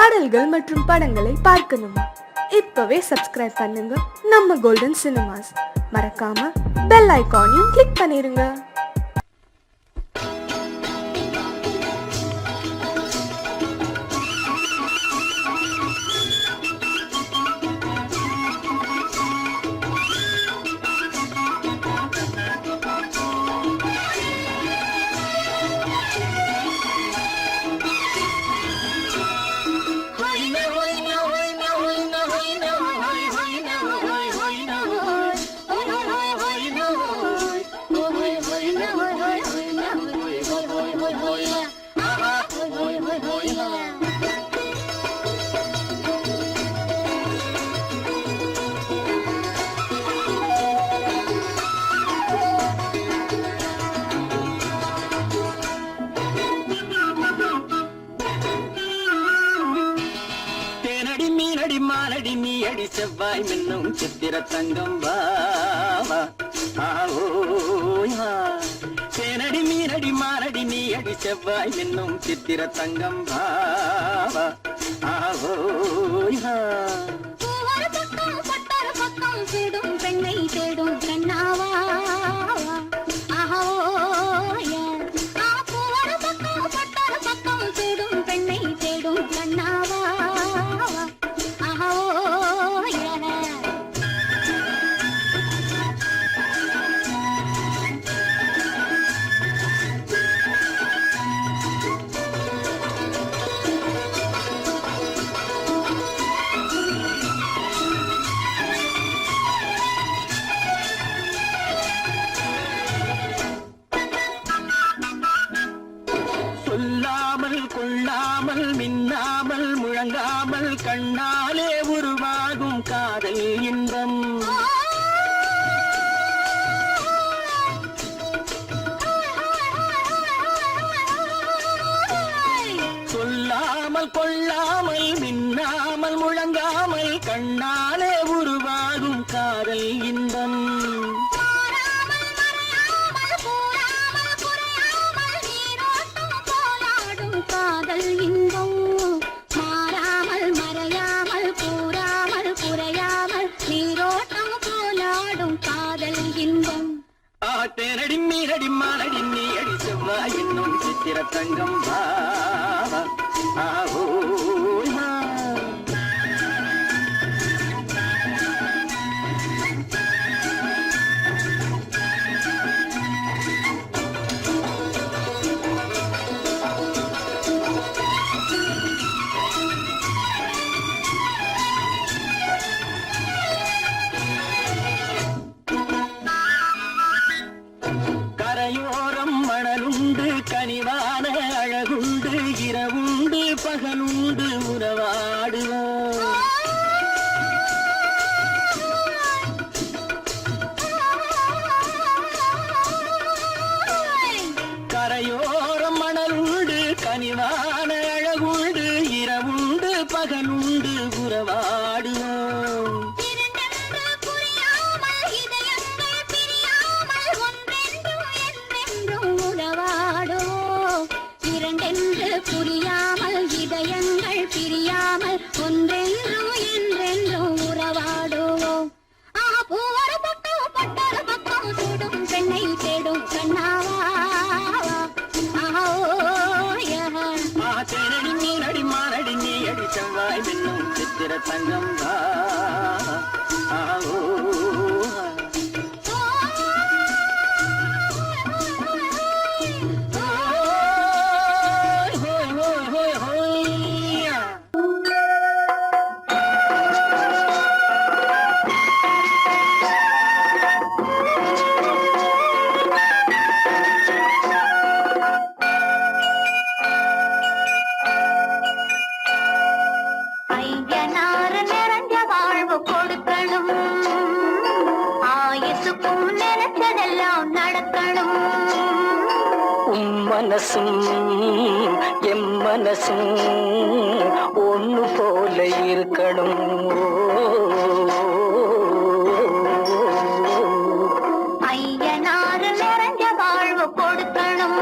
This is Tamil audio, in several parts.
பாடல்கள் மற்றும் படங்களை பார்க்கணுமா? இப்பவே சப்ஸ்கிரைப் பண்ணுங்க நம்ம கோல்டன் சினிமாஸ். மறக்காம பெல் ஐகானையும் கிளிக் பண்ணிருங்க. மாலடி நீ அடி செவ்வாய் மின்னும் சித்திர தங்கம் வாவா தேனடி மீனடி மாலடி நீ அடி செவ்வாய் மின்னும் சித்திர தங்கம் வாவா தேடும் பெண்ணை தேடும் கண்ணாவா தேடும் பெண்ணை தேடும் கண்ணாவா சொல்லாமல் கொள்ளாமல் மின்னாமல் முழங்காமல் கண்ணாலே உருவாகும் காதல் இன்பம். சொல்லாமல் கொள்ளாமல் மின்னாமல் முழங்காமல் கண்ணாலே உருவாகும் காதல் இன்பம். காதல் இன்பம் மாறாமல் மறையாமல் கூறாமல் குறையாமல் நீரோட்டம் போலாடும் காதல் இன்பம். தேனடி மீனடி மாலடி நீ அடி செவ்வாய் என்னும் சித்திர தங்கம் வாவா கரையோரம் மணலுண்டு கனிவான அழகுண்டு இரவுண்டு பகலுண்டு உறவாடுவோம். கரையோரம் மணலுண்டு கனிவான அழகுண்டு இரவுண்டு பகலுண்டு உறவாடுவோம். இரண்டென்று புரியாமல் இதயங்கள் பிரியாமல் ஒன்றென்றும் என்றென்றும் உறவாடுவோம். பூவரு பக்கம் பட்டரு பக்கம் சூடும் பெண்ணை தேடும் கண்ணாவா தேனடி மீனடி மாலடி நீ அடி செவ்வாய் மின்னும் சித்திர தங்கம் மனசும் எம் மனசும் ஒன்று போல இருக்கணும். ஐயனாறு நிறைஞ்ச வாழ்வு கொடுக்கணும்.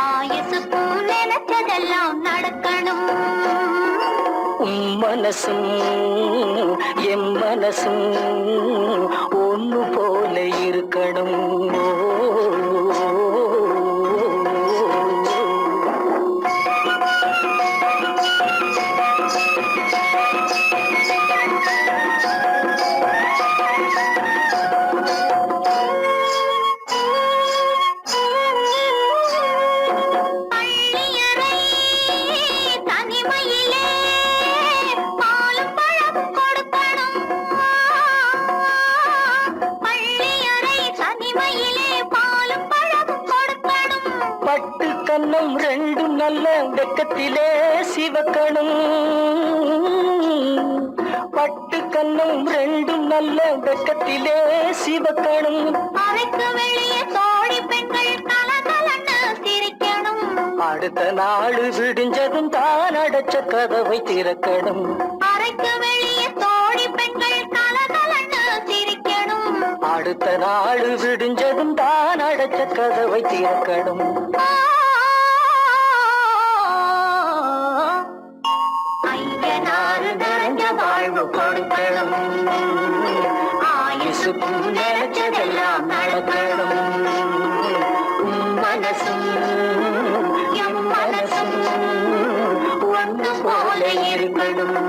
ஆயுசு பூ நினைச்சதெல்லாம் நடக்கணும். மனசும் என் மனசும் ஒன்று போல இருக்கணும். கண்ணம் ரெண்டும் நல்ல வெக்கத்திலே சிவக்கணும். பட்டு கண்ணம் ரெண்டும் நல்ல வெக்கத்திலே சிவக்கணும். அறைக்கு வெளியே தோழி பெண்கள் கலகலன்னு சிரிக்கணும். அடுத்த நாள் விடிஞ்சதும் தான் அடைச்ச கதவை திறக்கணும். அறைக்கு வெளியே தோழி பெண்கள் கலகலன்னு சிரிக்கணும். அடுத்த நாள் விடிஞ்சதும் தான் அடைச்ச கதவை திறக்கணும். வாழ்வு கொடுக்கணும். ஆயுசுக்கும் நினைச்சதெல்லாம் நடக்கணும். மனசும் என் மனசும் ஒன்று போல இருக்கணும்.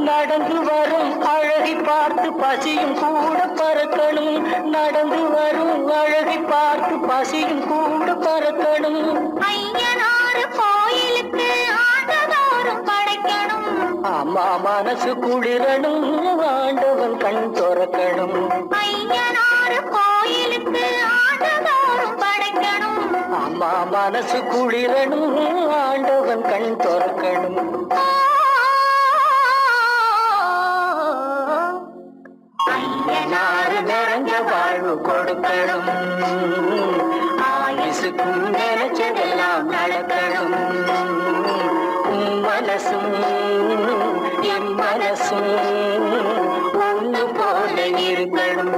நடந்து வரும் அழகை பார்த்து பசியும் கூட பறக்கணும். நடந்து வரும் அழகை பார்த்து பசியும் கூட பறக்கணும். ஐயனாறு கோயிலுக்கு ஆண்டதோறும் படைக்கணும். அம்மா மனசு குளிரணும். ஆண்டவன் கண் துறக்கணும். ஐயனாறு கோயிலுக்கு ஆண்டதோறும் படைக்கணும். அம்மா மனசு குளிரணும். ஆண்டவன் கண் துறக்கணும். நிறைஞ்ச வாழ்வு கொடுக்கணும். ஆயுசுக்கும் நினைச்சதெல்லாம் நடக்கணும். மனசும் என் மனசும் ஒன்று போல இருக்கணும்.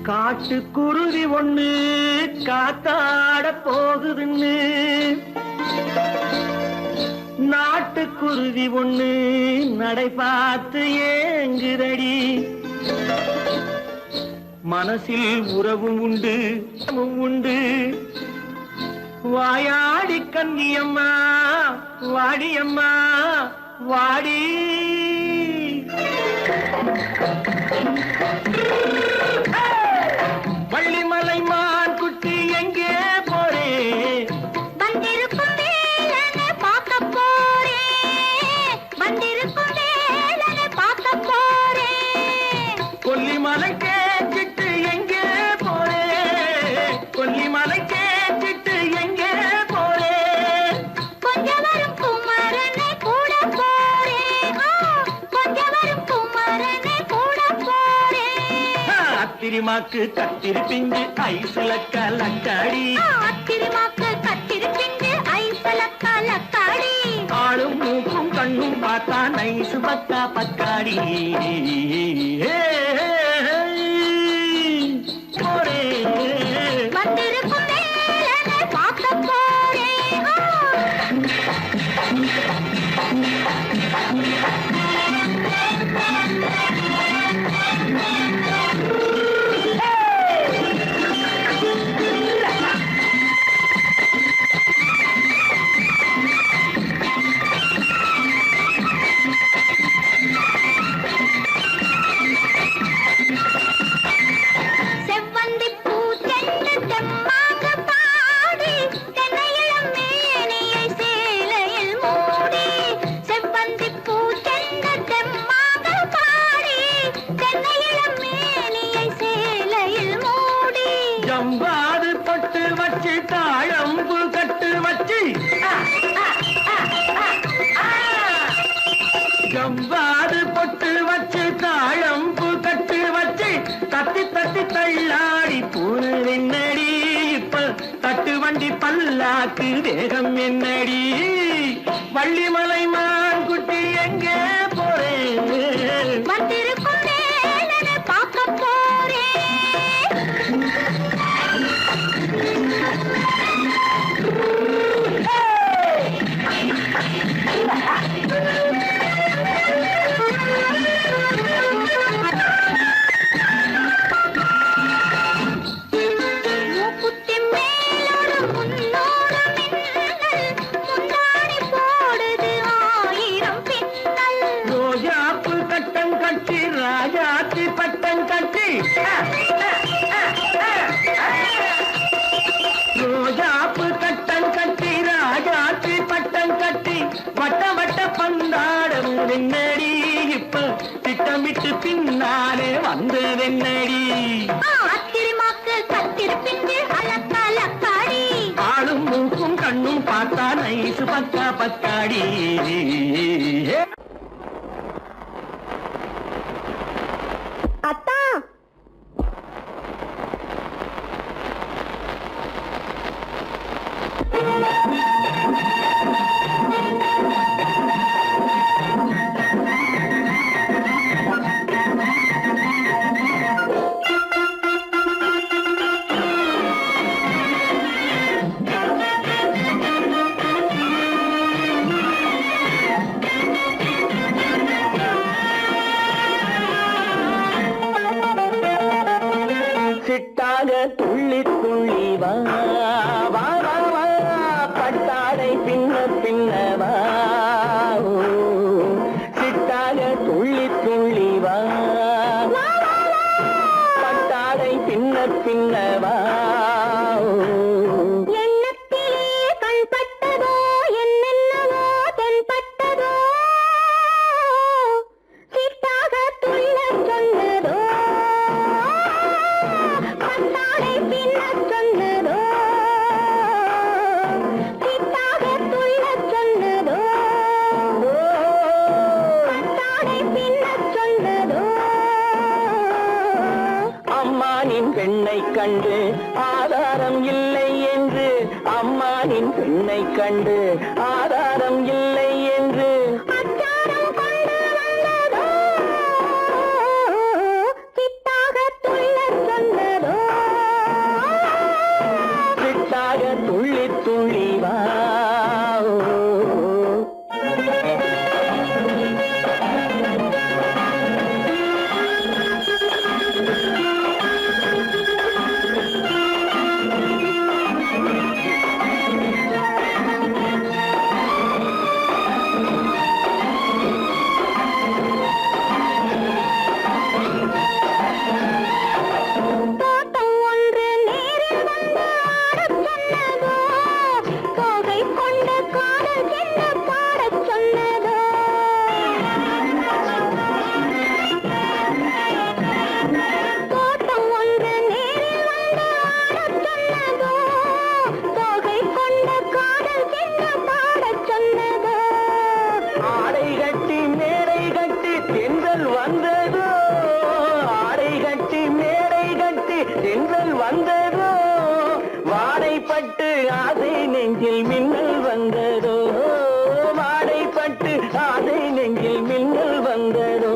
காட்டுக்குருவி ஒண்ணு காத்தாட போகுதுன்னு நாட்டுக்குருவி ஒண்ணு நடை பார்த்து ஏங்குதடி. மனசில் உறவும் உண்டு உண்டு. வாயாடி கன்னியம்மா வாடியம்மா வாடி. வள்ளிமலை மான் குட்டி எங்கே போறே? வந்திருக்கும் வேலனை பார்க்க போறேன். வந்திருக்கும் வேலனை பார்க்க போறேன். கொல்லிமலை கேட்டுட்டு எங்கே போறே? கொல்லிமலை கேட்டுட்டு எங்கே போறே? கொஞ்சம் வரும் குமரனை கூட போறேன். கொஞ்சம் வரும் குமரனை கூட போறேன். அத்திரிமாக்கு கத்திருப்பிஞ்சு ஐசுல கலக்காடி. அத்திரிமாக்கு கத்திருப்பிஞ்சு ஐசுல கலக்காடி. ஆளும் மூக்கும் கண்ணும் பார்த்தா நைசு பக்கா பக்காடி. போரே வந்திருக்கும் வேலனை பார்க்க போறேன். தாழம்பு கட்டு வச்சு ஜவ்வாது பொட்டு வச்சு தாழம்பு கட்டு வச்சு தட்டி தட்டி தள்ளாடி பூரு என்னடி இப்ப தட்டு வண்டி பல்லாக்கு வேகம் என்னடி வள்ளிமலை மான் குட்டி எங்கே போறேன் வந்திருக்கும் வேலனை பார்க்க போறேன். மூக்குத்தி மேலோடு முன்னோடு மின்னல், முந்தாணி போடுது 1000 பின்னல். ரோஜாப்பு கட்டம் கட்டி ராஜாத்தி பட்டம் கட்டி ரோஜாப்பு கட்டம் கட்டி ராஜாத்தி பட்டம் கட்டி வட்ட வட்ட பந்தாடம் வெண்ணடி இப்ப திட்டமிட்டு பின்னாலே வந்து வெண்ணடி ஆத்திரமாக்கு கத்திருப்பிட்டு அலக்காடி ஆளும் மூக்கும் கண்ணும் பார்த்தா நைசு பக்கா பக்காடி அத்தா சிட்டாக துள்ளி துள்ளி வா வா வா வா பட்டாடை பின்ன பின்னவா சிட்டாக துள்ளி துள்ளி வா பட்டாடை பின்ன பின்னவா எண்ணத்திலே கண்பட்டதோ என்னென்னவோ தென்பட்டதோ சிட்டாக துள்ளச் சொன்னதோ பட்டாடை பின்னச் சொன்னதோ சிட்டாக துள்ளச் சொன்னதோ பட்டாடை பின்னச் சொன்னதோ அம்மானின் பெண்ணை கண்டு ஆதாரம் இல்லை என்று அம்மானின் பெண்ணை கண்டு ஆதாரம் இல்லை என்று அச்சாரம் கொண்டு வந்ததோ சிட்டாக துள்ளச் சொன்னதோ சிட்டாக துள்ளி துள்ளி வா தோட்டம் ஒன்று நேரில் வந்து ஆடச் சொன்னதோ தோகை கொண்ட காதல் என்ன பாடச் சொன்னதோ தோட்டம் ஒன்று நேரில் வந்து ஆடச் சொன்னதோ தோகை கொண்ட காதல் என்ன பாடச் சொன்னதோ ஆடை கட்டி மேடை கட்டி தென்றல் வந்ததோ ஆடை கட்டி மேடை கட்டி தென்றல் வந்ததோ வாடைப்பட்டு ஆசை நெஞ்சில் மின்னல் வந்ததோ வாடைப்பட்டு ஆசை நெஞ்சில் மின்னல் வந்ததோ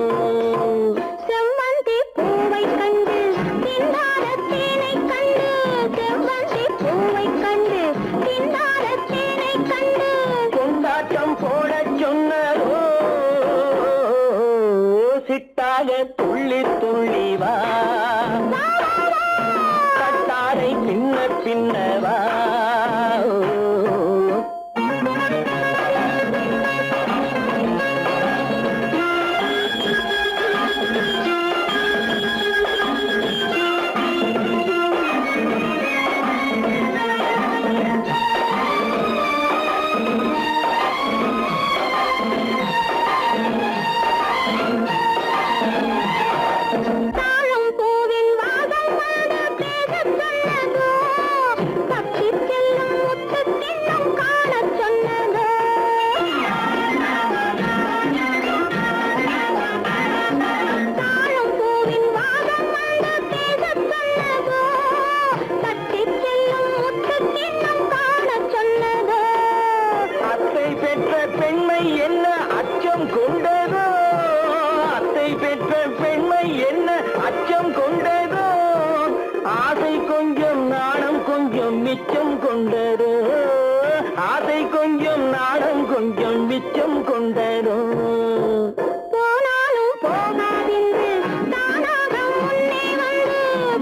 செவ்வந்தி பூவை கண்டு திண்டார தேனை கண்டு செவ்வந்தி பூவை கண்டு திண்டார தேனை கண்டு கொண்டாட்டம் போடச் சொன்னதோ சிட்டாக துள்ளி துள்ளி வா கட்டாரை பின்ன பின்னவா கொஞ்சம் மிச்சம் கொண்டதோ போனாலும் போகாதென்று தானாக முன்னே வந்து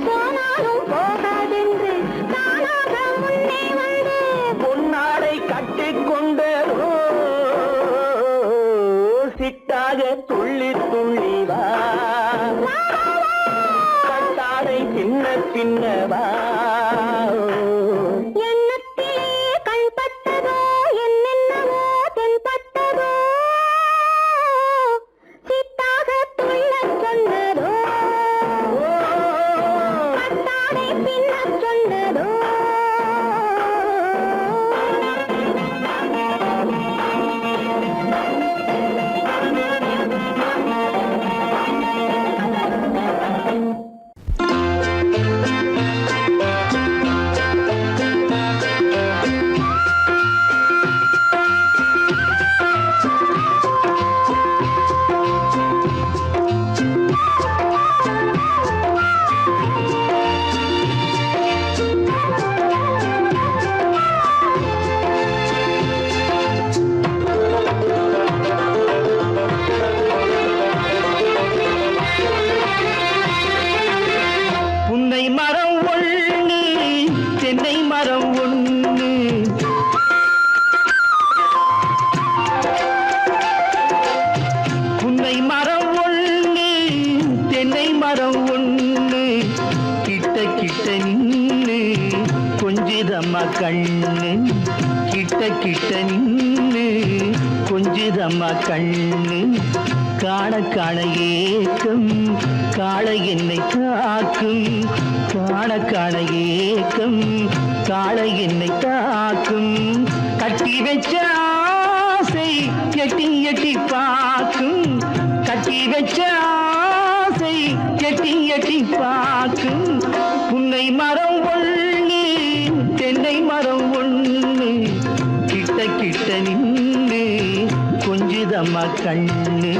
போனாலும் போகாதென்று தானாக முன்னே வந்து பொன்னாடை கட்டிக்கொண்டதோ சிட்டாக துள்ளி துள்ளி வா கட்டாடை சின்ன சின்னவா எண்ணத்திலே கண்பட்டதோ என்னென்னவோ தென்பட்டதோ சித்தாக துள்ளச் சொன்னதோ கட்டாடை பின்னச் சொன்னதோ புன்னை மரம் ஒண்ணு தென்னை மரம் ஒண்ணு புன்னை மரம் ஒண்ணு தென்னை மரம் ஒண்ணு கிட்ட கிட்ட நின்னு கொஞ்சிதம்மா கண்ணு கிட்ட கிட்ட நின்னு கொஞ்சிதம்மா கண்ணு காண காண ஏக்கம் காளை என்னை காக்கும் காண காண ஏக்கம் காளை என்னை காக்கும் கட்டி வச்ச ஆசை எட்டி எட்டி பார்க்கும் கட்டி வச்ச ஆசை எட்டி எட்டி பார்க்கும் புன்னை மரம் ஒண்ணு தென்னை மரம் ஒண்ணு கிட்ட கிட்ட நின்று கொஞ்சிதம்மா கண்ணு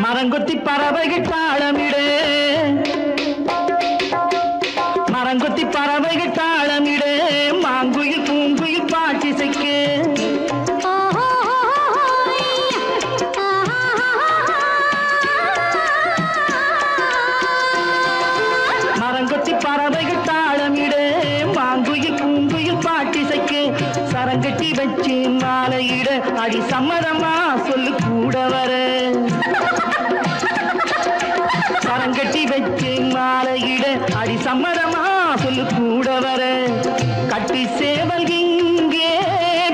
மரங்கொத்தி பறவைகள் தாளமிடு மரங்கொத்தி பறவைகள் தாளமிடு மாங்குயில் பூங்குயில் பாட்டிசைக்கு மரங்கொத்தி பறவைகள் தாளமிடு மாங்குயில் பூங்குயில் பாட்டிசைக்கு சரங்கட்டி வச்சு மாலையிட அடி சம்மதமா சொல்லு கூட வர சரங்கட்டி வச்சு மாலையிட அடி சம்மதமா சொல்லு கூட வர கட்டி சேவல் இங்கே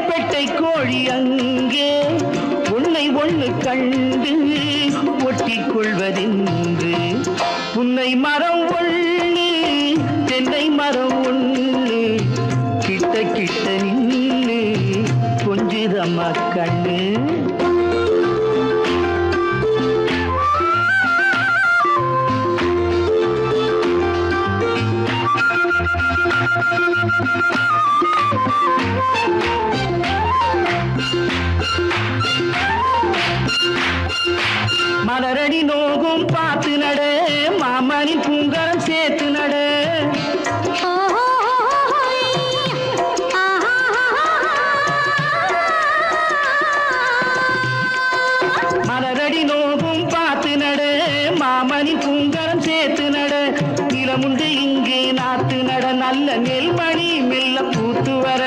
பெட்டை கோழி அங்கே உன்னை ஒண்ணு கண்டு ஒட்டிக் கொள்வதென்று புன்னை மரம் ஒண்ணு தென்னை மரம் ஒண்ணு கிட்ட கிட்ட நின்று கொஞ்சிதம்மா கண்ணு மலரடி நோகும் பார்த்து நட மாமணி பூங்கரம் சேர்த்து நட மலரடி நோகும் பார்த்து நட மாமணி பூங்கரம் சேர்த்து நட நிலமுண்டு இங்கே நாத்து நட நல்ல நெல்மணி மெல்ல பூத்து வர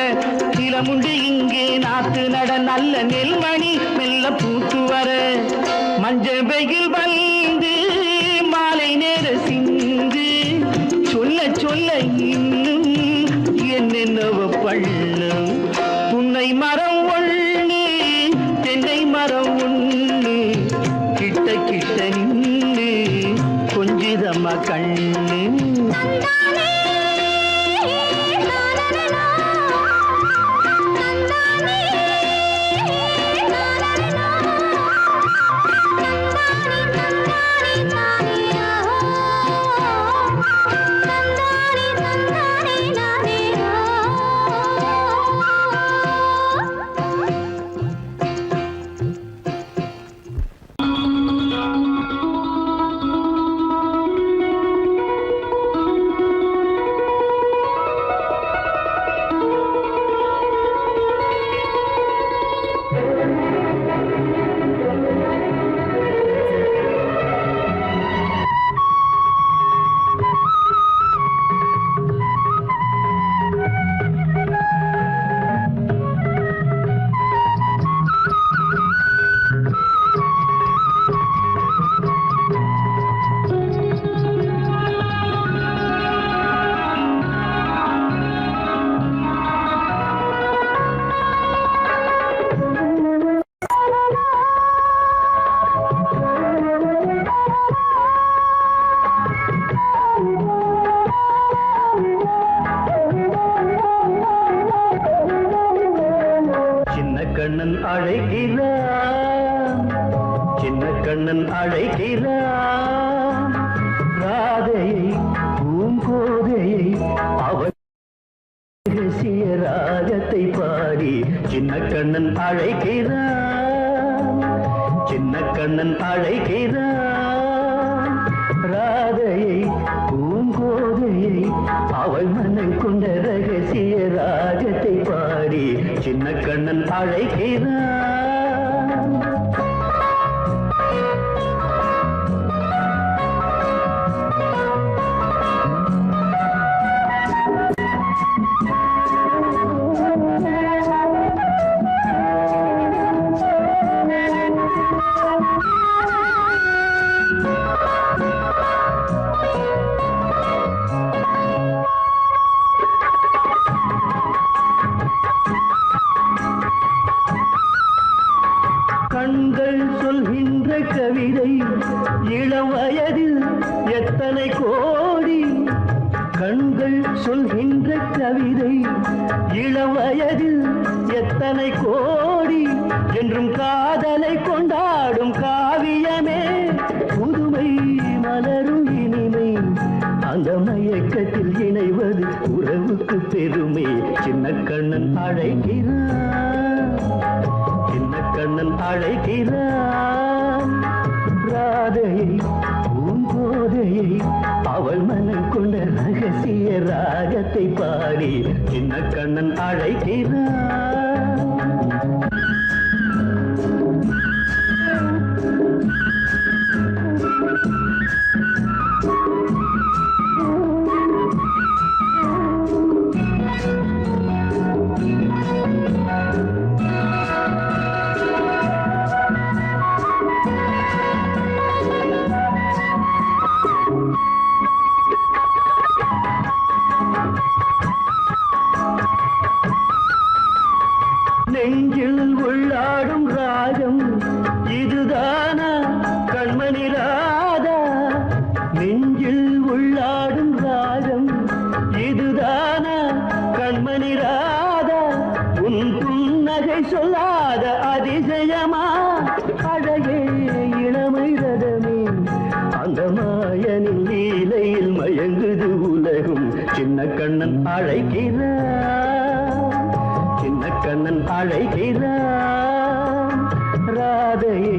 நிலமுண்டு இங்கே நாத்து நட நல்ல நெல்மணி மெல்ல பூத்து வர மஞ்சள் வெயில் வந்து மாலை நேர சிந்து சொல்ல சொல்ல இன்னும் என்னென்னவ பண்ணும் புன்னை மரம் ஒண்ணு தென்னை மரம் ஒண்ணு கிட்ட கிட்ட நின்று கொஞ்சிதம்மா கண்ணு Thank you. கண்ணன் அழைக்கிறான் ராதையை பூங்கோதையை அவன் ரகசிய ராகத்தை பாடி சின்ன கண்ணன் அழைக்கிறான் சின்ன கண்ணன் அழைக்கிறான் ராதையை பூங்கோதையை அவள் மனம் கொண்ட ரகசிய ராகத்தை பாடி சின்ன கண்ணன் அழைக்கிறான். கண்கள் சொல்கின்ற கவிதை இளம் வயதில் எத்தனை கோடி கண்கள் சொல்கின்ற கவிதை இளம் வயதில் எத்தனை கோடி என்றும் காதலை கொண்டாடும் காவியமே புதுமை மலரும் இனிமை அந்த மயக்கத்தில் இணைவது உறவுக்கு பெருமை சின்ன கண்ணன் அழைக்கிறான் சின்ன கண்ணன் அழைக்கிறான் ராதையை பூங்கோதையை அவள் மனம் கொண்ட ரகசிய ராகத்தை பாடி சின்ன கண்ணன் அழைக்கிறான். நெஞ்சில் உள்ளாடும் ராகம் இதுதானா கண்மணி ராதா நெஞ்சில் உள்ளாடும் ராகம் இதுதானா கண்மணி ராதா உன் புன்னகை சொல்லாத அதிசயமா அழகே இளமை ரதமே அந்த மாயனின் லீலையில் மயங்குது உலகும் சின்ன கண்ணன் அழைக்கிறான் சின்ன கண்ணன் அழைக்கிறான் ராதையை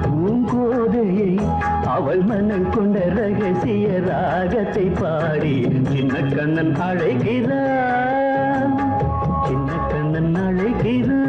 பூங்கோதையை அவள் மனம் கொண்ட ரகசிய ராகத்தை பாடி சின்ன கண்ணன் அழைக்கிறான் சின்ன கண்ணன் அழைக்கிறான்.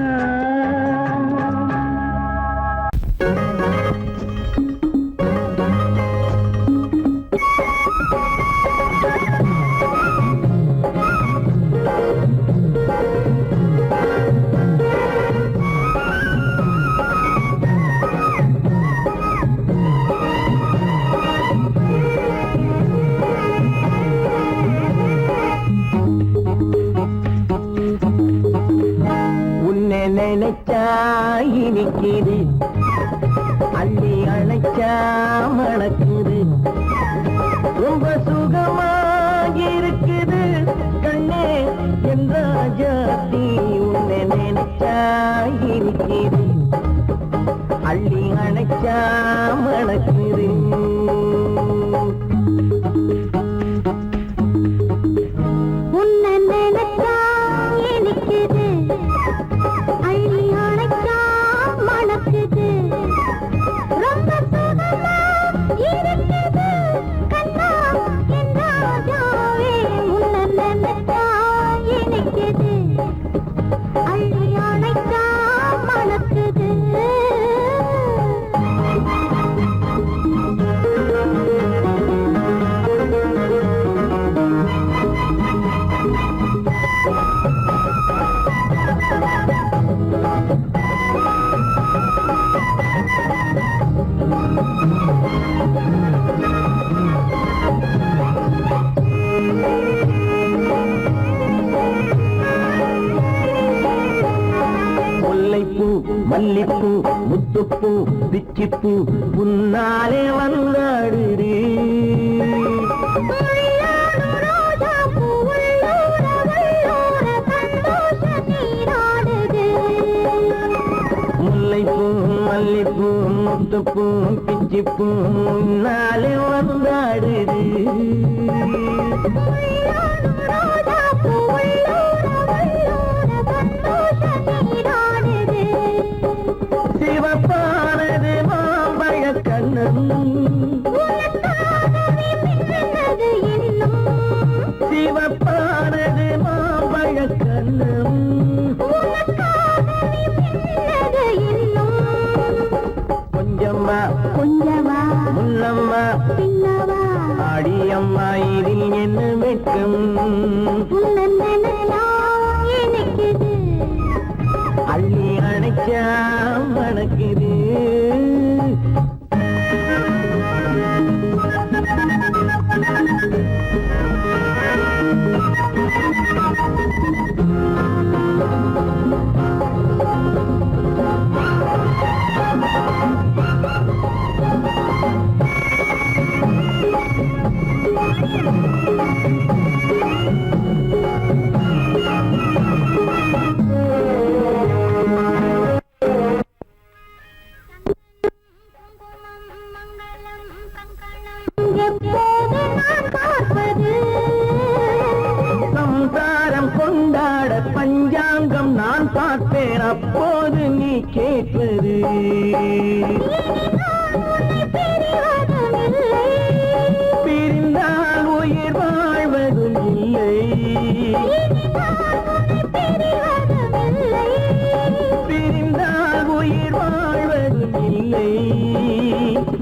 நினைச்சா இனிக்குது அள்ளி அணைச்சா மணக்குது ரொம்ப சுகமா இருக்குது கண்ணே என் ராஜாத்தி உன்னை நினைச்சா இனிக்குது அள்ளி அணைச்சா மணக்குது உன்னை நினைச்சா இனிக்குது அள்ளி அணைச்சா மணக்குது ரொம்ப சுகமா இருக்குது கண்ணா என் ராஜாவே உன்னை நினைச்சா இனிக்குது அள்ளி அணைச்சா மணக்குது. முல்லைப்பூ மல்லிப்பூ முத்துப்பூ பிச்சிப்பூ உன்னாலே வந்தாடுதே முல்லைப்பூ மல்லிப்பூ முத்துப்பூ பூஞ்சிப்பூ முன்னாலே வந்தாடுது சிவப்பானது மாம்பழ கண்ணம் சிவப்பானது மாம்பழ கண்ணம் கொஞ்சம்மா கொஞ்சமா முன்னம்மா பின்னவா அடியம்மா இதில் என்ன வெட்கம் எனக்குது அள்ளி அணைச்சா மணக்குது எப்போது நான் பார்ப்பது சம்சாரம் கொண்டாட பஞ்சாங்கம் நான் பார்ப்பேன் அப்போது நீ கேட்பது பிரிந்தால் உயிர் வாழ்வதும் இல்லை பிரிந்தால் உயிர் வாழ்வதும் இல்லை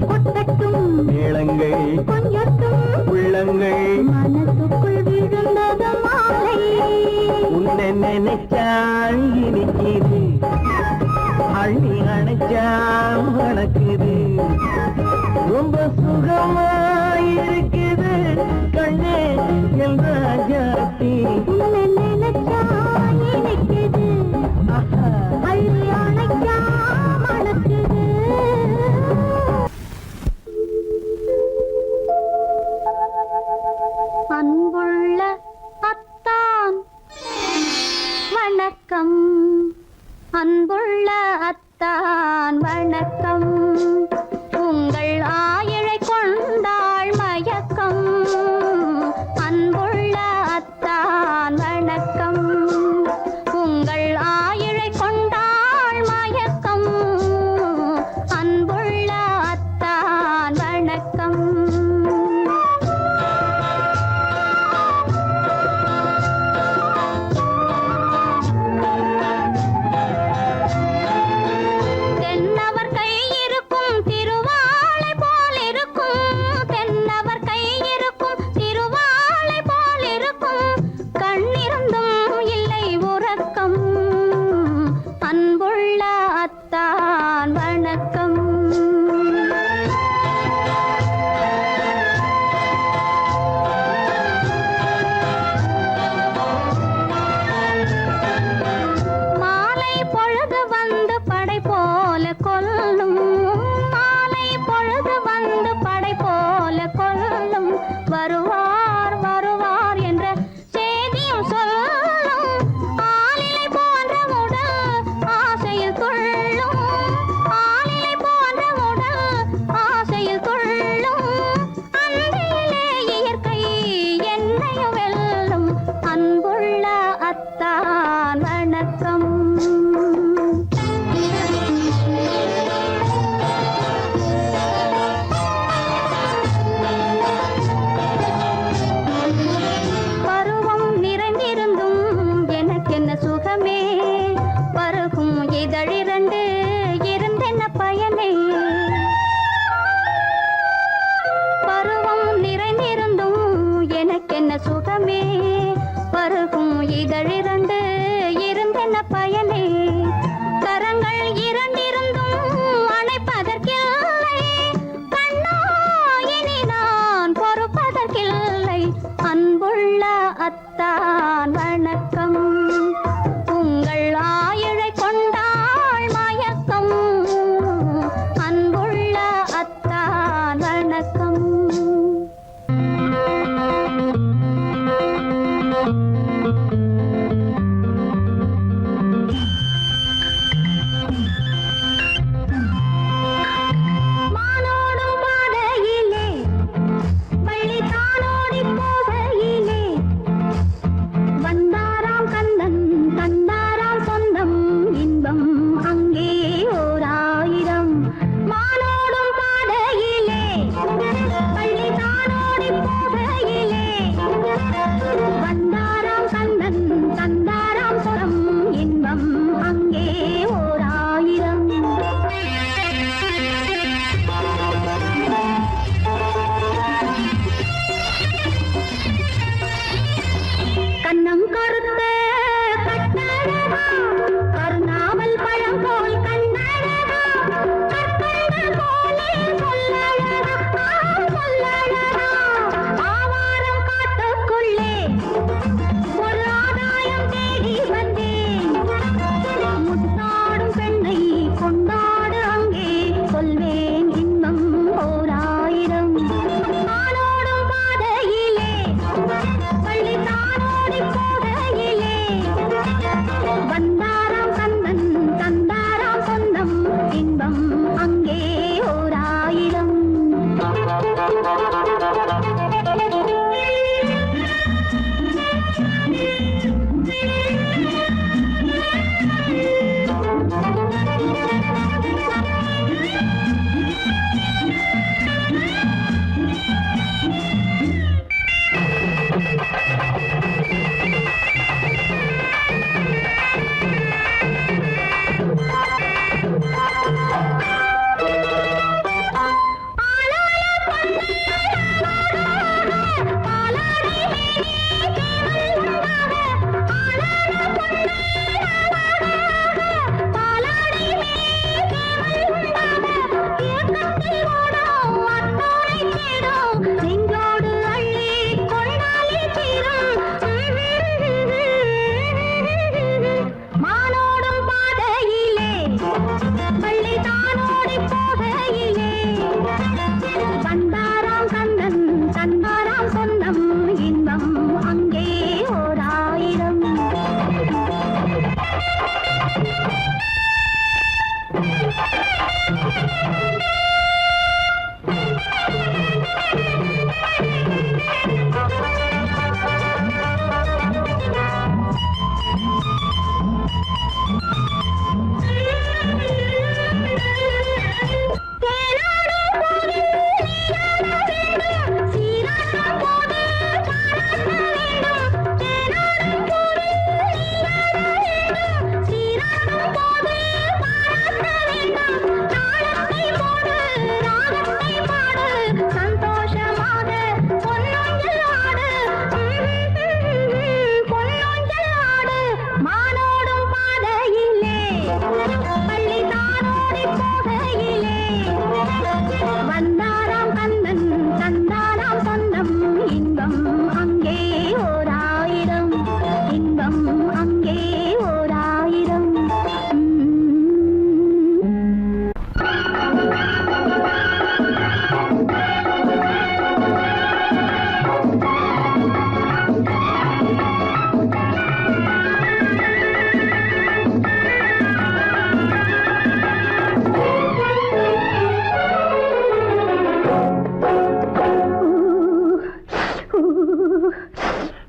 கொட்டட்டும் மேளங்கள் கொஞ்சட்டும் உள்ளங்கள் மனசுக்குள் விழுந்தது மாலை உன்னை நினைச்சால் இனிக்குது அள்ளி அணைச்சா மணக்குது ரொம்ப சுகமாயிருக்குது கண்ணே என் ராஜாத்தி உன்னை நினைச்சா இனிக்குது ஆஹா அள்ளி அணைச்சா மணக்குது அன்புள்ள அத்தான் வணக்கம் அன்புள்ள அத்தான் வணக்கம் உங்கள் ஆயிழை கொண்டாள் மயக்கம் அன்புள்ள அத்தான் வணக்கம் உங்கள் ஆயிழை கொண்டாள் மயக்கம் அன்புள்ள அத்தான் வணக்கம் தென்னவர் கை இருக்கும் திருவாளை போல் இருக்கும் தென்னவர் கை இருக்கும் திருவாளை போல் இருக்கும் கண்ணிருந்தும் இல்லை உறக்கம் அன்புள்ள அத்தான் வணக்கம் மாலை பொழுது வந்து படை போல கொல்லும் மாலை பொழுது வந்து படை போல கொல்லும் வருவார் வருவார் என்ற செய்தியும் சொல்லும் ஆளிலை போன்ற உடல் ஆசையில் துள்ளும் ஆளிலை போன்ற உடல் ஆசையில் துள்ளும் அன்றையிலே இயற்கை என்னையும் வெல்லும் அன்புள்ள அத்தான் வணக்கம் பருவம் நிறைந்திருந்தும் எனக்கென்ன சுகமே பருகும் இதழிரண்டு இருந்தென்ன பயனே பருவம் நிறைந்திருந்தும் எனக்கென்ன சுகமே பருகும் இதழிரண்டு இருந்தென்ன பயனே கரங்கள் இரண்டிருந்தும் அணைப்பதற்கில்லை கண்ணா இனி நான் பொறுப்பதற்கில்லை அன்புள்ள அத்தான் வணக்கம் உங்கள் ஆயிழை கொண்டாள் மயக்கம் அன்புள்ள அத்தான் வணக்கம்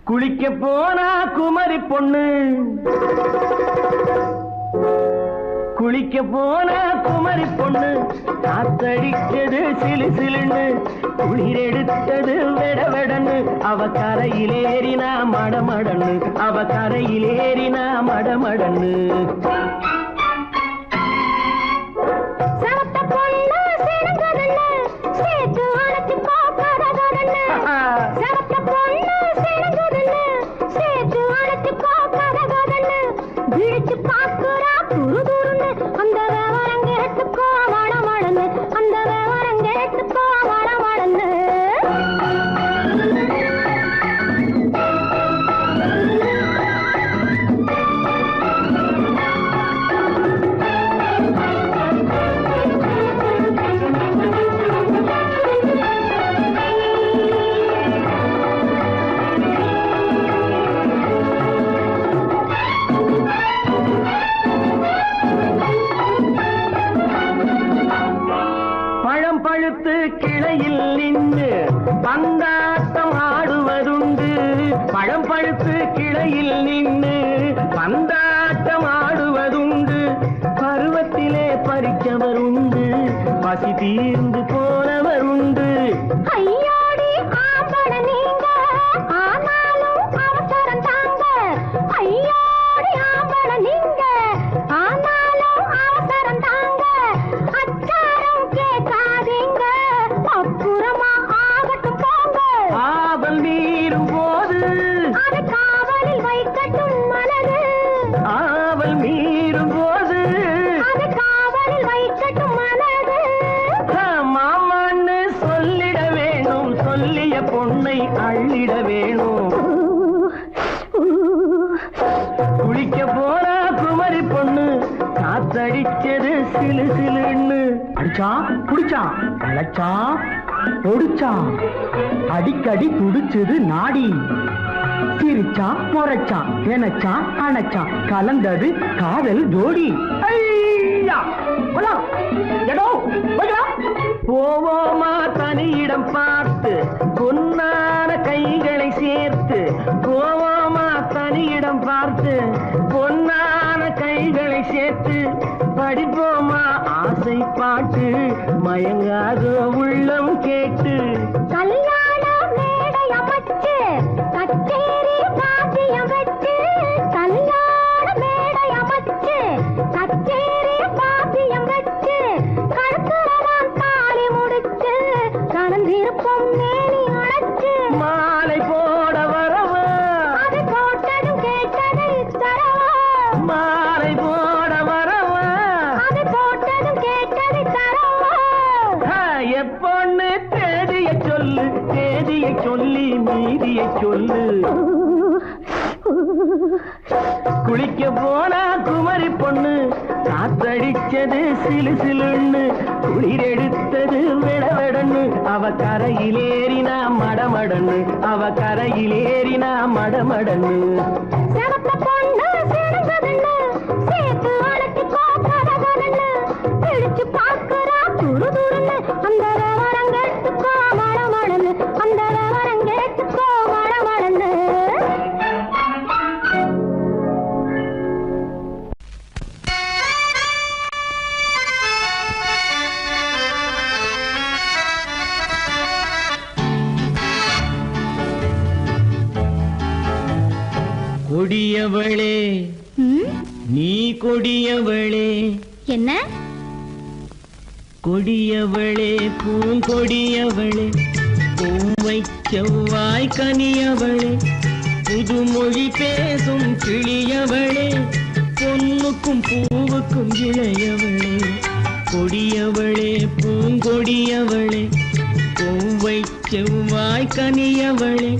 குளிக்க போனா குமரி பொண்ணு, குளிக்க போனா குமரி பொண்ணு, காத்தடிச்சது சிலு சிலுன்னு, குளிர் எடுத்தது வெடவெடன்னு, அவ கரையிலேறினா மடமடன்னு, அவ கரையிலேறினா மடமடன்னு. கிளையில் நின்று பந்தாட்டம் ஆடுவதுண்டு, பழம் பழுத்து கிளையில் நின்று பந்தாட்டம் ஆடுவதுண்டு, பருவத்திலே பறிச்சவர் உண்டு, பசி தீர்ந்து போனவர் உண்டு. ஐயோடி ஆம்பள நீங்க ஆனாலும் அவசரம் தாங்க, ஐயோடி ஆம்பள நீங்க ஆனாலும் அவசரம் தாங்க, அச்சாரம் கேட்காதீங்க அப்புறமா ஆகட்டும் போங்க. ஆவல் மீறும் போது அது காவலில் வைக்கட்டும் மனது, ஆவல் மீறும் போது அது காவலில் வைக்கட்டும் மனது. மாமான்னு சொல்லிட வேணும், சொல்லிய பொண்ணை அள்ளிட வேணும். குளிக்க போனா குமரி பொண்ணு, காத்தடிச்சது சிலு சிலுன்னு. அடிச்சா குடிச்சா களைச்சா பொடிச்சா, அடிக்கடி துடிச்சது நாடி, சிரிச்சா முறைச்சா எனச்சா அணைச்சா, கலந்தது காதல் ஜோடி. ஐயா எடோ போவோமா தனியிடம் பார்த்து பொன்னான கைகளை சேர்த்து போவோமா தனியிடம் பார்த்து பொன்னான கைகளை சேர்த்து படிப்போமா ஆசை பாட்டு மயங்காத உள்ளம் கேட்டு கல்யாண மேடை அமைச்சு கச்சேரி வாத்தியம் வச்சு கல்யாண மேடை அமைச்சு கச்சேரி வாத்தியம் வச்சு கழுத்துறவான் தாலி முடிச்சு கலந்திருப்போம் மேனி அடைச்சு மாலை போட வரவா அது போட்டதும் கேட்டதை தரவா மாலை போட வரவா அது போட்டதும் கேட்டதை தரவா எப்பொண்ணு தேதியை சொல்லு தேதியை சொல்லி மீதியை சொல்லு குளிக்க போனா குமரி பொண்ணு காத்தடிச்சது சிலு சிலுன்னு குளிர் எடுத்தது விடவெடன்னு அவ கரையிலேறினா மடமடன்னு அவ கரையிலேறினா மடமடன்னு சிவத்த பொண்ணு சிறந்ததுன்னு சேர்த்து அழைச்சி கோப்பதகன்னு பிடிச்சு பார்க்கறா துரு துருன்னு அந்த விவரம் கேட்டுக்கோ மடமடன்னு அந்த விவரம் கேட்டுக்கோ மடமடன்னு கொடியவளே நீ கொடியவளே என்ன கொடியவளே பூங்கொடியவளே பூவை செவ்வாய் கனியவளே புதுமொழி பேசும் கிளியவளே பொன்னுக்கும் பூவுக்கும் இளையவளே கொடியவளே பூங்கொடியவளே பூவை செவ்வாய் கனியவளே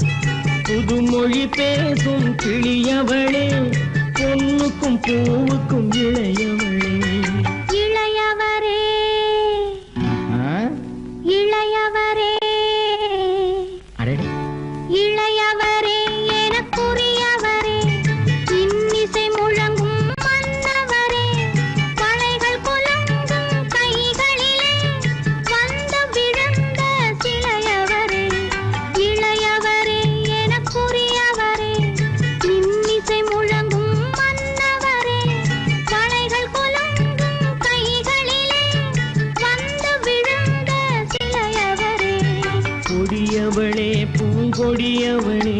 புதுமொழி பேசும் கிளியவளே பொன்னுக்கும் பூவுக்கும் இளையவளே இளையவரே இளையவரே இளையவரே எனக்குரியவரே இன்னிசை முழங்கும் மன்னவரே வளைகள் குலுங்கும் கைகளிலே வந்து விழுந்த சிலையவரே இளையவரே எனக்குரியவரே இன்னிசை முழங்கும் மன்னவரே வளைகள் குலுங்கும் கைகளிலே வந்து விழுந்த சிலையவரே கொடியவளே பூங்கொடியவளே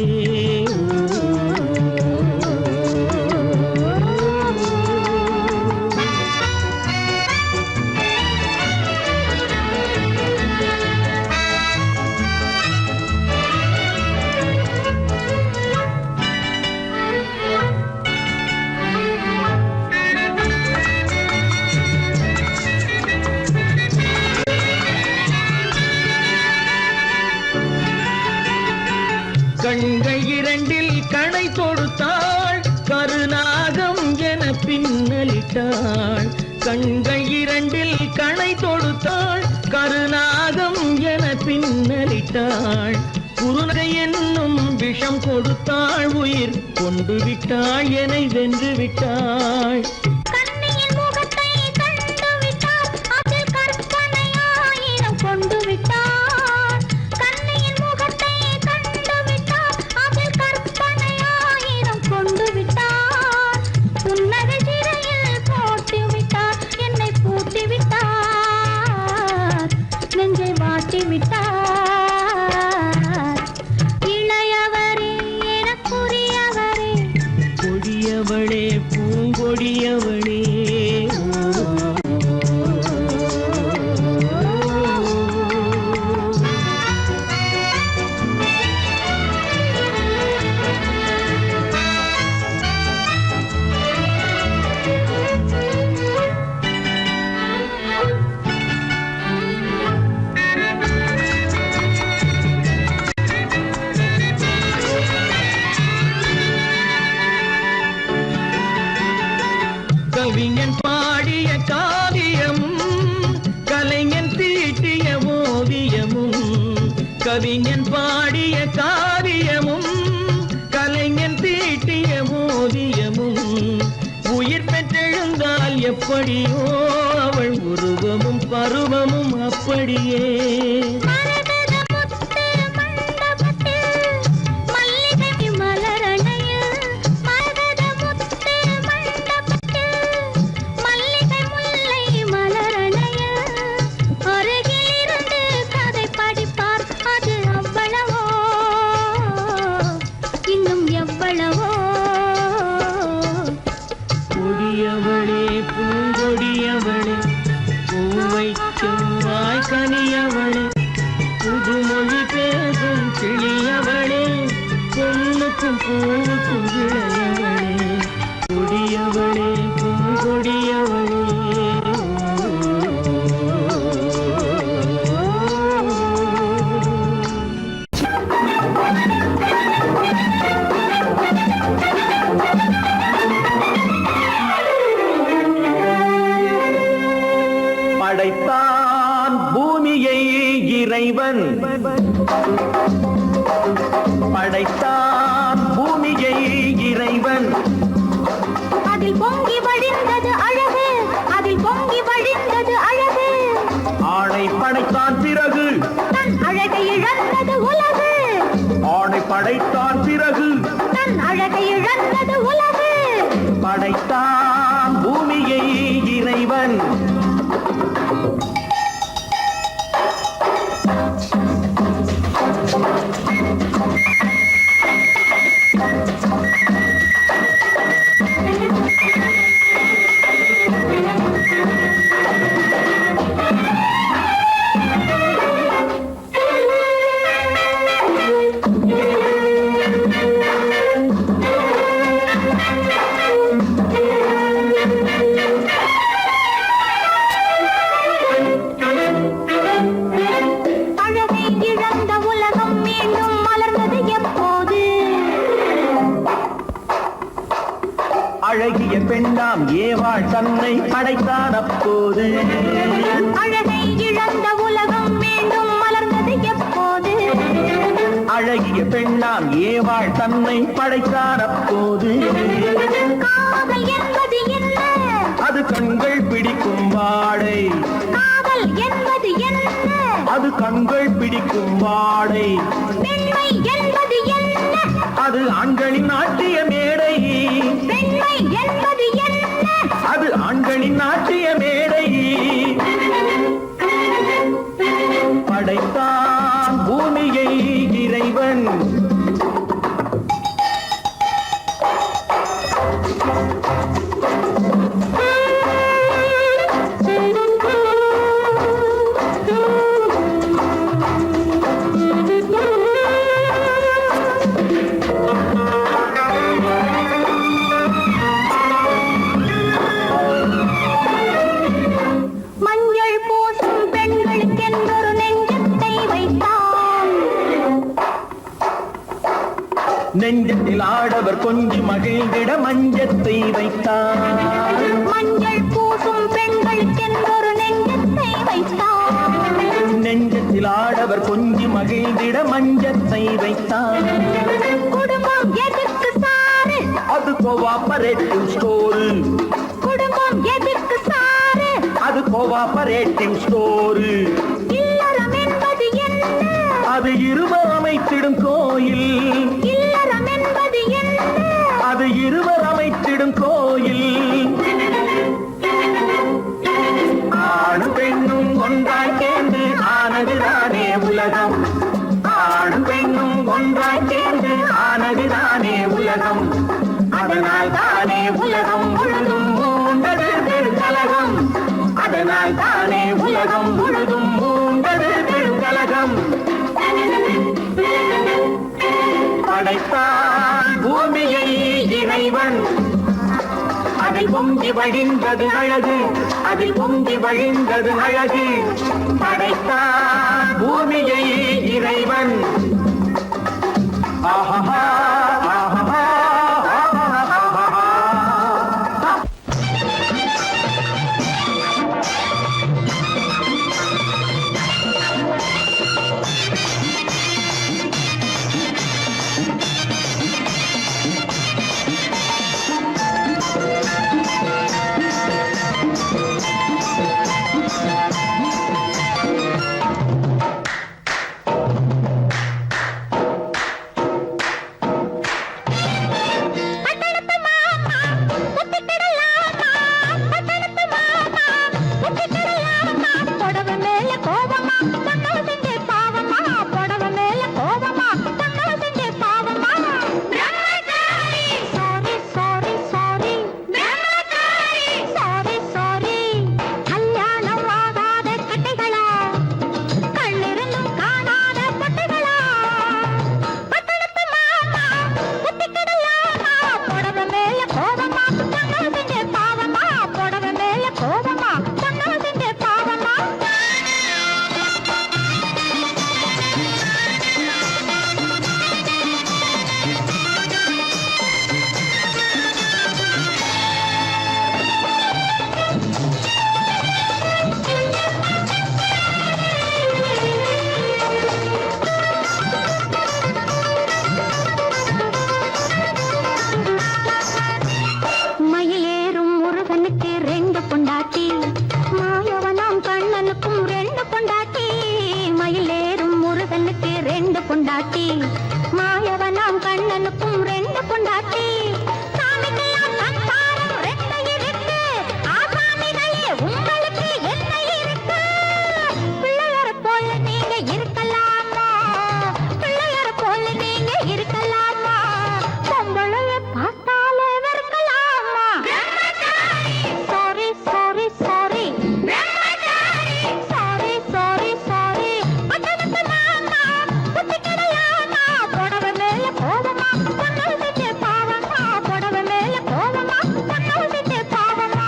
கண்கள் இரண்டில் கணை தொடுத்தாள் கருநாகம் என பின்னலிட்டாள் கண்கள் இரண்டில் கணை தொடுத்தாள் கருநாகம் என பின்னலிட்டாள் குருநகை என்னும் விஷம் கொடுத்தாள் உயிர் கொண்டு விட்டாள் என்னை வென்று விட்டாள் கண்ணியின் முகத்தை கண்டு விட்டார் அதில் கற்பனையாயிரம் கொண்டு விட்டார் கண்ணியின் முகத்தை கண்டு விட்டார் அதில் கற்பனையாயிரம் கொண்டு விட்டார் புன்னகை சிறையில் போட்டு விட்டார் என்னை பூட்டி விட்டார் நெஞ்சை வாட்டி விட்டார் இளையவரே எனக்குரியவரே கொடியவளே பூங்கொடியவளே கவிஞன் பாடிய காவியமும் கலைஞன் தீட்டிய ஓவியமும் கவிஞன் பாடிய காவியமும் கலைஞன் தீட்டிய ஓவியமும் உயிர் பெற்றெழுந்தால் எப்படியோ அவள் உருவமும் பருவமும் அப்படியே மரகத முத்து மண்டபத்தில் மல்லிகை மலரணையில் மரகத முத்து மண்டபத்தில் மல்லிகை முல்லை மலரணையில் அருகிலிருந்து கதை படிப்பார் அது அவ்வளவோ இன்னும் எவ்வளவோ கொடியவளே பூங்கொடியவளே பூவை செவ்வாய் கனியவளே புதுமொழி பேசும் கிளியவளே பொண்ணுக்கும் பூவுக்கும் இளையவளே கொடியவளே பூங்கொடியவளே படைத்தான் பூமியை இறைவன் படைத்தான் பூமியை இறைவன் அதில் பொங்கி வழிந்தது அழகு அதில் பொங்கி வழிந்தது அழகு ஆணை படைத்தான் பிறகு தன் அழகை இழந்தது உலகு ஆணை படைத்தான் பிறகு தன் அழகை இழந்தது உலகு படைத்தான் பூமியை இறைவன் அழகை இழந்த உலகம் மீண்டும் மலர்ந்தது எப்போது அழகிய பெண்ணாம் ஏவாள் தன்னை படைத்தான் அப்போது அழகை இழந்த உலகம் மீண்டும் மலர்ந்தது எப்போது அழகிய பெண்ணாம் ஏவாள் தன்னை படைத்தான் அப்போது காதல் என்பது என்ன அது கண்கள் பிடிக்கும் வாடை காதல் என்பது என்ன அது கண்கள் பிடிக்கும் வாடை பெண்மை என்பது என்ன அது ஆண்களின் நாட்டிய மேடை பெண்மை என்பது என்ன அது ஆண்களின் நாட்டிய மேடை படைத்தான் பூமியை இறைவன் மஞ்சள் பூசும் பெண்களுக்கென்றொரு நெஞ்சத்தை வைத்தான் நெஞ்சத்தில் ஆடவர் கொஞ்சி மகிழ்ந்திட மஞ்சத்தை வைத்தார் மஞ்சள் பூசும் பெண்களுக்கென்றொரு நெஞ்சத்தை வைத்தான் நெஞ்சத்தில் ஆடவர் கொஞ்சி மகிழ்ந்திட மஞ்சத்தை வைத்தார் குடும்பம் எதற்கு சாரு அது கோஆபரேட்டிவ் ஸ்டோரு குடும்பம் எதற்கு சாரு அது கோஆபரேட்டிவ் ஸ்டோரு இல்லறம் என்பது என்ன அது இருவர் அமைத்திடும் கோயில் இல்லறம் என்பது என்ன அது இருவர் அமைத்திடும் கோயில் ஆணும் பெண்ணும் ஒன்றாய் சேர்ந்து ஆனதுதானே உலகம் ஆணும் பெண்ணும் ஒன்றாய் சேர்ந்து ஆனதுதானே உலகம் அதனால் தானே உலகம் முழுதும் மூண்டது பெருங்கலகம் அதனால் தானே உலகம் முழுதும் மூண்டது பெருங்கலகம் படைத்தான் பூமியை இறைவன் அதில் பொங்கி வழிந்தது அழகு அதில் பொங்கி வழிந்தது அழகு படைத்தான் பூமியை இறைவன் ஆஹா ஆஹா ரெண்டு பொண்டாட்டி மாயவனாம் கண்ணனுக்கும் ரெண்டு பொண்டாட்டி சாமிக்கெல்லாம் சம்சாரம் ரெண்டு இருக்கு ஆசாமிகளே உங்களுக்கு என்ன இருக்கு பிள்ளையார போல நீங்க இருக்கலாமா பிள்ளையார போல நீங்க இருக்கலாமா பொம்பளைய பார்த்தாலே வெறுக்கலாமா sorry sorry sorry sorry sorry sorry அட்டனத்து மாமா புத்தி கிடையாமா புடவை மேல கோவமா பொண்ணு செஞ்ச பாவமா புடவை மேல கோவமா பொண்ணு செஞ்ச பாவமா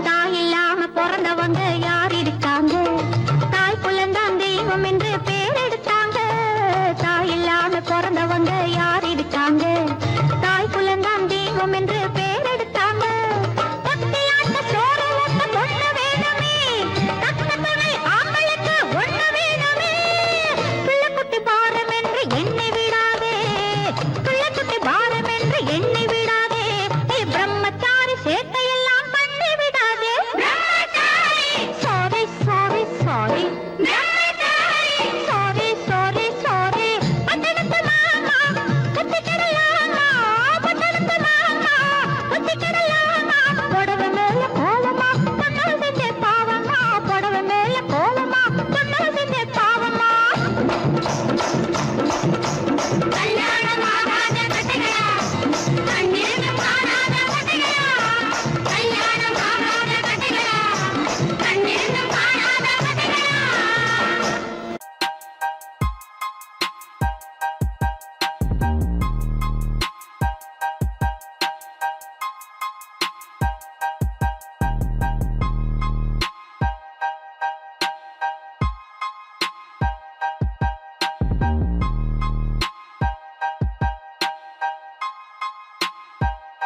தாய் இல்லாம பிறந்தவங்க யார் இருக்காங்க தாய் குலந்தான் தெய்வம் என்று பேர் எடுத்தாங்க தாய் இல்லாம பிறந்தவங்க யார் இருக்காங்க தாய் குலந்தான் தெய்வம் என்று பேர் எடுத்தாங்க பக்தியாட்ட சோறு ஊட்ட பொண்ணு வேணுமே தக்க துணை ஆம்பளுக்கு ஒண்ணு வேணுமே பிள்ளைக்குட்டி பாரம் என்று எண்ணி விடாதே பிள்ளைக்குட்டி பாரம் என்று எண்ணி விடாதே நீ பிரம்மச்சாரி சேட்டையெல்லாம் பண்ணி விடாதே sorry sorry sorry sorry sorry sorry பட்டணத்து மாமா புத்தி கிடையாமா பட்டணத்து மாமா புத்தி கிடையாமா புடவை மேல கோவமா பொண்ணு செஞ்ச பாவமா புடவை மேல கோவமா பொண்ணு செஞ்ச பாவமா